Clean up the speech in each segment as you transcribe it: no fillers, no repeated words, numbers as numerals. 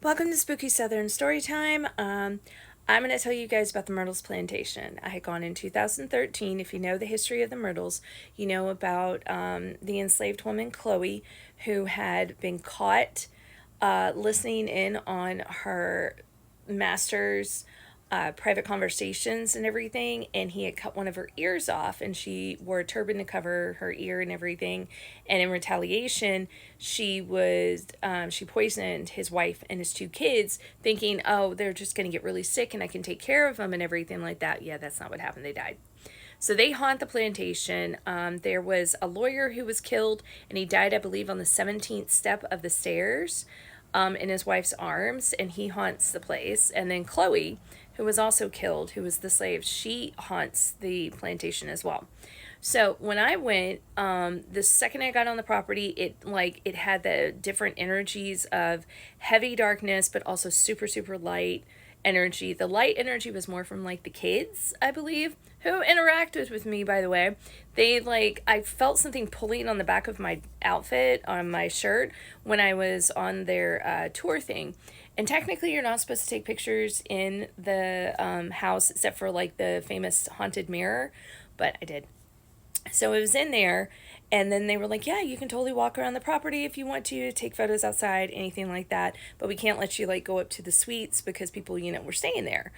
Welcome to Spooky Southern Storytime. I'm going to tell you guys about the Myrtles Plantation. I had gone in 2013. If you know the history of the Myrtles, you know about the enslaved woman Chloe, who had been caught listening in on her master's private conversations and everything, and he had cut one of her ears off, and she wore a turban to cover her ear and everything. And in retaliation, she poisoned his wife and his two kids, thinking, oh, they're just going to get really sick and I can take care of them and everything like that. Yeah, that's not what happened. They died. So they haunt the plantation. There was a lawyer who was killed, and he died, I believe, on the 17th step of the stairs in his wife's arms, and he haunts the place. And then Chloe, who was also killed, who was the slave, she haunts the plantation as well. So when I went, the second I got on the property, it had the different energies of heavy darkness, but also super, super light energy. The light energy was more from like the kids, I believe, who interacted with me, by the way. I felt something pulling on the back of my outfit on my shirt when I was on their tour thing. And technically you're not supposed to take pictures in the house except for like the famous haunted mirror, but I did. So it was in there, and then they were like, yeah, you can totally walk around the property if you want to, take photos outside, anything like that, but we can't let you like go up to the suites because people, were staying there.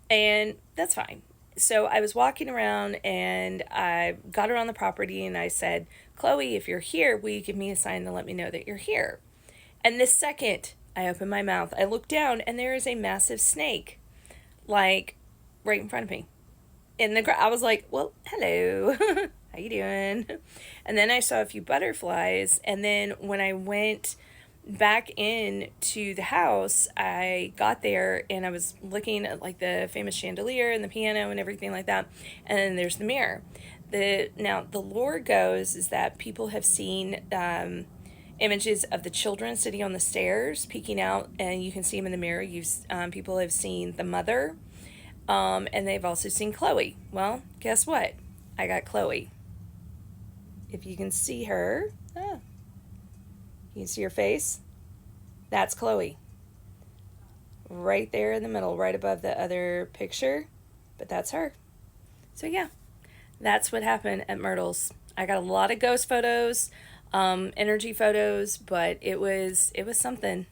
And that's fine. So I was walking around, and I got around the property, and I said, Chloe, if you're here, will you give me a sign to let me know that you're here? And the second I opened my mouth, I looked down, and there is a massive snake, like, right in front of me. I was like, well, hello. How you doing? And then I saw a few butterflies, and then when I went back in to the house, I got there and I was looking at like the famous chandelier and the piano and everything like that, and then there's the mirror. Now the lore goes is that people have seen images of the children sitting on the stairs peeking out, and you can see them in the mirror. People have seen the mother, and they've also seen Chloe. Well, guess what? I got Chloe. If you can see her, you can see her face. That's Chloe. Right there in the middle, right above the other picture. But that's her. So yeah, that's what happened at Myrtles. I got a lot of ghost photos, energy photos, but it was something.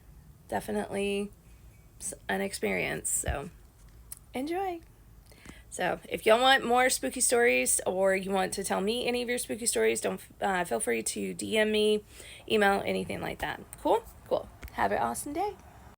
Definitely an experience. So enjoy. So if y'all want more spooky stories, or you want to tell me any of your spooky stories, don't feel free to DM me, email, anything like that. Cool? Cool. Have an awesome day.